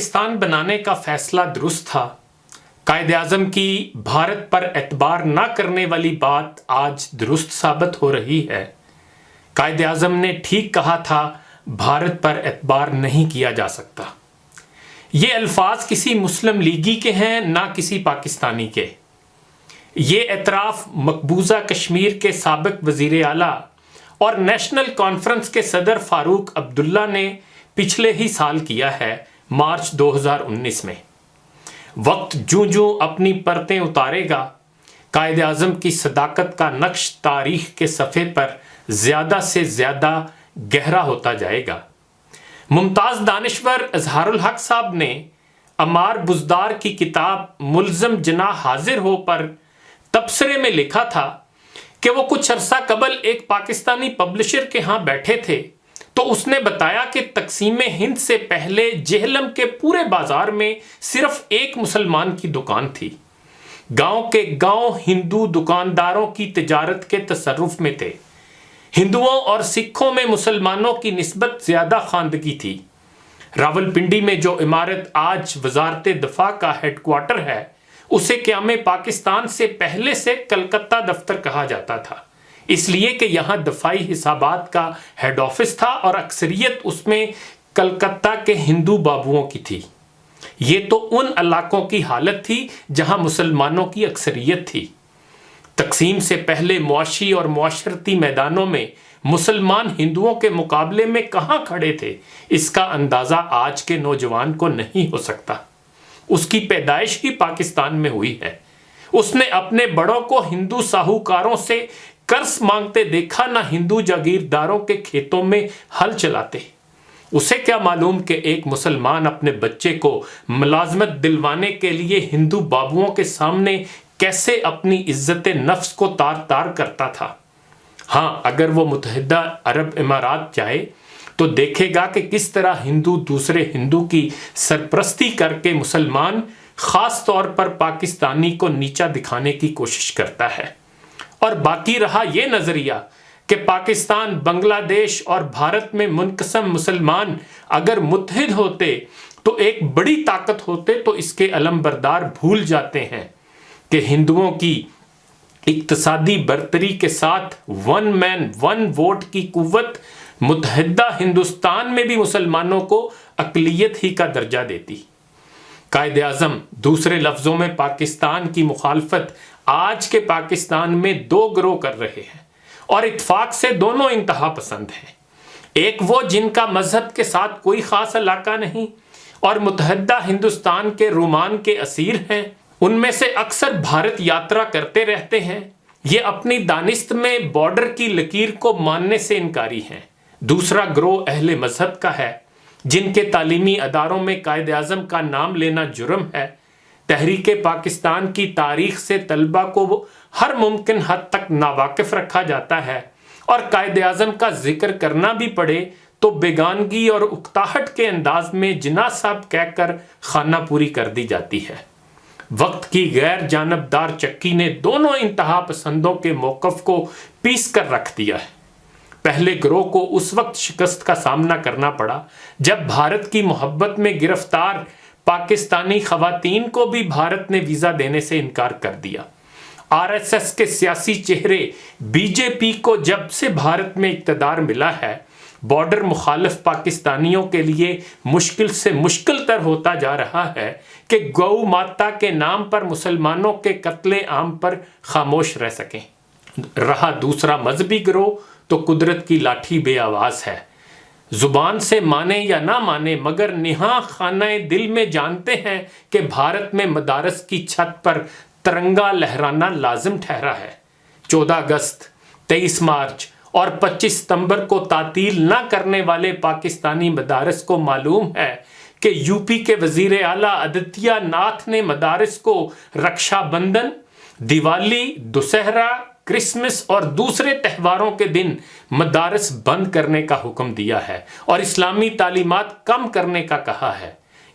پاکستان بنانے کا فیصلہ درست تھا؟ قائد اعظم کی بھارت پر اعتبار نہ کرنے والی بات آج درست ثابت ہو رہی ہے۔ قائد اعظم نے ٹھیک کہا تھا، بھارت پر اعتبار نہیں کیا جا سکتا۔ یہ الفاظ کسی مسلم لیگی کے ہیں، نہ کسی پاکستانی کے۔ یہ اعتراف مقبوضہ کشمیر کے سابق وزیر اعلیٰ اور نیشنل کانفرنس کے صدر فاروق عبداللہ نے پچھلے ہی سال کیا ہے، مارچ 2019 میں۔ وقت جوں جوں اپنی پرتیں اتارے گا، قائد اعظم کی صداقت کا نقش تاریخ کے صفحے پر زیادہ سے زیادہ گہرا ہوتا جائے گا۔ ممتاز دانشور اظہار الحق صاحب نے عمار بزدار کی کتاب ملزم جناح حاضر ہو پر تبصرے میں لکھا تھا کہ وہ کچھ عرصہ قبل ایک پاکستانی پبلشر کے ہاں بیٹھے تھے تو اس نے بتایا کہ تقسیم ہند سے پہلے جہلم کے پورے بازار میں صرف ایک مسلمان کی دکان تھی۔ گاؤں کے گاؤں ہندو دکانداروں کی تجارت کے تصرف میں تھے۔ ہندوؤں اور سکھوں میں مسلمانوں کی نسبت زیادہ خواندگی تھی۔ راولپنڈی میں جو عمارت آج وزارت دفاع کا ہیڈ کوارٹر ہے، اسے قیام پاکستان سے پہلے سے کلکتہ دفتر کہا جاتا تھا، اس لیے کہ یہاں دفاعی حسابات کا ہیڈ آفس تھا اور اکثریت اس میں کلکتہ کے ہندو بابوؤں کی تھی۔ یہ تو ان علاقوں کی حالت تھی جہاں مسلمانوں کی اکثریت تھی۔ تقسیم سے پہلے معاشی اور معاشرتی میدانوں میں مسلمان ہندوؤں کے مقابلے میں کہاں کھڑے تھے، اس کا اندازہ آج کے نوجوان کو نہیں ہو سکتا۔ اس کی پیدائش ہی پاکستان میں ہوئی ہے۔ اس نے اپنے بڑوں کو ہندو ساہوکاروں سے قرض مانگتے دیکھا، نہ ہندو جاگیرداروں کے کھیتوں میں ہل چلاتے۔ اسے کیا معلوم کہ ایک مسلمان اپنے بچے کو ملازمت دلوانے کے لیے ہندو بابوؤں کے سامنے کیسے اپنی عزت نفس کو تار تار کرتا تھا۔ ہاں، اگر وہ متحدہ عرب امارات جائے تو دیکھے گا کہ کس طرح ہندو دوسرے ہندو کی سرپرستی کر کے مسلمان، خاص طور پر پاکستانی کو نیچا دکھانے کی کوشش کرتا ہے۔ اور باقی رہا یہ نظریہ کہ پاکستان، بنگلہ دیش اور بھارت میں منقسم مسلمان اگر متحد ہوتے تو ایک بڑی طاقت ہوتے، تو اس کے علم بردار بھول جاتے ہیں کہ ہندوؤں کی اقتصادی برتری کے ساتھ ون مین ون ووٹ کی قوت متحدہ ہندوستان میں بھی مسلمانوں کو اقلیت ہی کا درجہ دیتی۔ قائد اعظم، دوسرے لفظوں میں پاکستان کی مخالفت آج کے پاکستان میں دو گروہ کر رہے ہیں، اور اتفاق سے دونوں انتہا پسند ہیں۔ ایک وہ جن کا مذہب کے ساتھ کوئی خاص علاقہ نہیں اور متحدہ ہندوستان کے رومان کے اسیر ہیں، ان میں سے اکثر بھارت یاترا کرتے رہتے ہیں۔ یہ اپنی دانست میں بارڈر کی لکیر کو ماننے سے انکاری ہیں۔ دوسرا گروہ اہل مذہب کا ہے، جن کے تعلیمی اداروں میں قائد اعظم کا نام لینا جرم ہے۔ تحریک پاکستان کی تاریخ سے طلبہ کو ہر ممکن حد تک ناواقف رکھا جاتا ہے، اور قائد اعظم کا ذکر کرنا بھی پڑے تو بیگانگی اور اکتاہٹ کے انداز میں جناح صاحب کہہ کر خانہ پوری کر دی جاتی ہے۔ وقت کی غیر جانبدار چکی نے دونوں انتہا پسندوں کے موقف کو پیس کر رکھ دیا ہے۔ پہلے گروہ کو اس وقت شکست کا سامنا کرنا پڑا جب بھارت کی محبت میں گرفتار پاکستانی خواتین کو بھی بھارت نے ویزا دینے سے انکار کر دیا۔ آر ایس ایس کے سیاسی چہرے بی جے پی کو جب سے بھارت میں اقتدار ملا ہے، بارڈر مخالف پاکستانیوں کے لیے مشکل سے مشکل تر ہوتا جا رہا ہے کہ گو ماتا کے نام پر مسلمانوں کے قتل عام پر خاموش رہ سکیں۔ رہا دوسرا مذہبی گروہ تو قدرت کی لاٹھی بے آواز ہے۔ زبان سے مانے یا نہ مانے، مگر نہاں خانہ دل میں جانتے ہیں کہ بھارت میں مدارس کی چھت پر ترنگا لہرانا لازم ٹھہرا ہے۔ 14 اگست، 23 مارچ اور 25 ستمبر کو تعطیل نہ کرنے والے پاکستانی مدارس کو معلوم ہے کہ یو پی کے وزیر اعلیٰ آدتیہ ناتھ نے مدارس کو رکشا بندھن، دیوالی، دسہرہ، کرسمس اور دوسرے تہواروں کے دن مدارس بند کرنے کا حکم دیا ہے اور اسلامی تعلیمات کم کرنے کا کہا ہے۔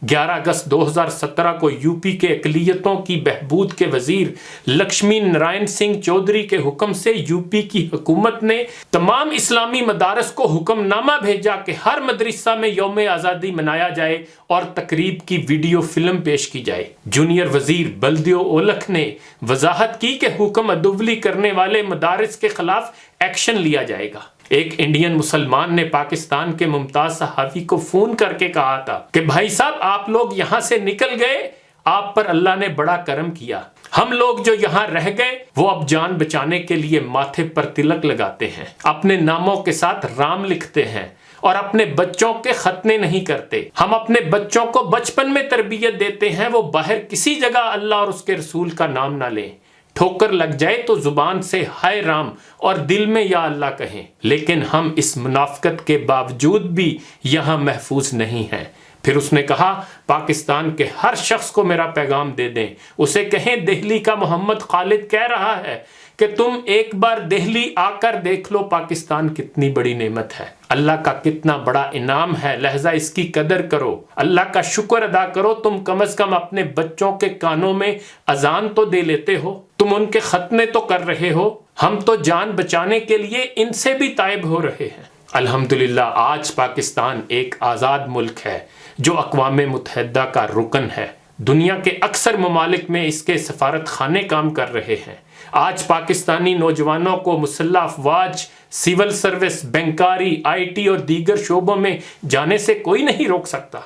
11 اگست 2017 کو یو پی کے اقلیتوں کی بہبود کے وزیر لکشمی نارائن سنگھ چودھری کے حکم سے یو پی کی حکومت نے تمام اسلامی مدارس کو حکم نامہ بھیجا کہ ہر مدرسہ میں یوم آزادی منایا جائے اور تقریب کی ویڈیو فلم پیش کی جائے۔ جونیئر وزیر بلدیو اولکھ نے وضاحت کی کہ حکم عدولی کرنے والے مدارس کے خلاف ایکشن لیا جائے گا۔ ایک انڈین مسلمان نے پاکستان کے ممتاز صحافی کو فون کر کے کہا تھا کہ بھائی صاحب آپ لوگ یہاں سے نکل گئے، آپ پر اللہ نے بڑا کرم کیا، ہم لوگ جو یہاں رہ گئے وہ اب جان بچانے کے لیے ماتھے پر تلک لگاتے ہیں، اپنے ناموں کے ساتھ رام لکھتے ہیں اور اپنے بچوں کے ختنے نہیں کرتے۔ ہم اپنے بچوں کو بچپن میں تربیت دیتے ہیں وہ باہر کسی جگہ اللہ اور اس کے رسول کا نام نہ لیں، ٹھوکر لگ جائے تو زبان سے ہائے رام اور دل میں یا اللہ کہیں، لیکن ہم اس منافقت کے باوجود بھی یہاں محفوظ نہیں ہیں۔ پھر اس نے کہا پاکستان کے ہر شخص کو میرا پیغام دے دیں، اسے کہیں دہلی کا محمد خالد کہہ رہا ہے کہ تم ایک بار دہلی آ کر دیکھ لو پاکستان کتنی بڑی نعمت ہے، اللہ کا کتنا بڑا انعام ہے، لہذا اس کی قدر کرو، اللہ کا شکر ادا کرو۔ تم کم از کم اپنے بچوں کے کانوں میں اذان تو دے لیتے ہو، تم ان کے ختنے تو کر رہے ہو، ہم تو جان بچانے کے لیے ان سے بھی تائب ہو رہے ہیں۔ الحمدللہ آج پاکستان ایک آزاد ملک ہے جو اقوام متحدہ کا رکن ہے، دنیا کے اکثر ممالک میں اس کے سفارت خانے کام کر رہے ہیں۔ آج پاکستانی نوجوانوں کو مسلح افواج، سول سروس، بینکاری، آئی ٹی اور دیگر شعبوں میں جانے سے کوئی نہیں روک سکتا۔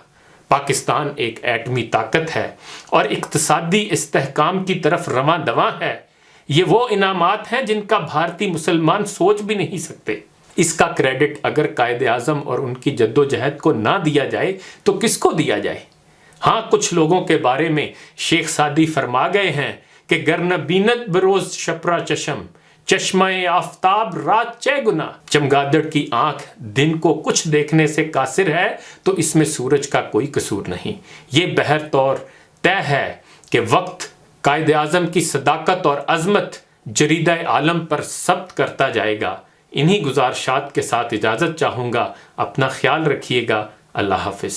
پاکستان ایک ایٹمی طاقت ہے اور اقتصادی استحکام کی طرف رواں دواں ہے۔ یہ وہ انعامات ہیں جن کا بھارتی مسلمان سوچ بھی نہیں سکتے۔ اس کا کریڈٹ اگر قائد اعظم اور ان کی جدوجہد کو نہ دیا جائے تو کس کو دیا جائے؟ ہاں، کچھ لوگوں کے بارے میں شیخ سعدی فرما گئے ہیں کہ گر نہ بیند بروز شپرا چشم، چشمہ آفتاب رات چے گنا۔ چمگادڑ کی آنکھ دن کو کچھ دیکھنے سے قاصر ہے تو اس میں سورج کا کوئی قصور نہیں۔ یہ بہر طور طے ہے کہ وقت قائد اعظم کی صداقت اور عظمت جریدہ عالم پر ثبت کرتا جائے گا۔ انہی گزارشات کے ساتھ اجازت چاہوں گا، اپنا خیال رکھیے گا، اللہ حافظ۔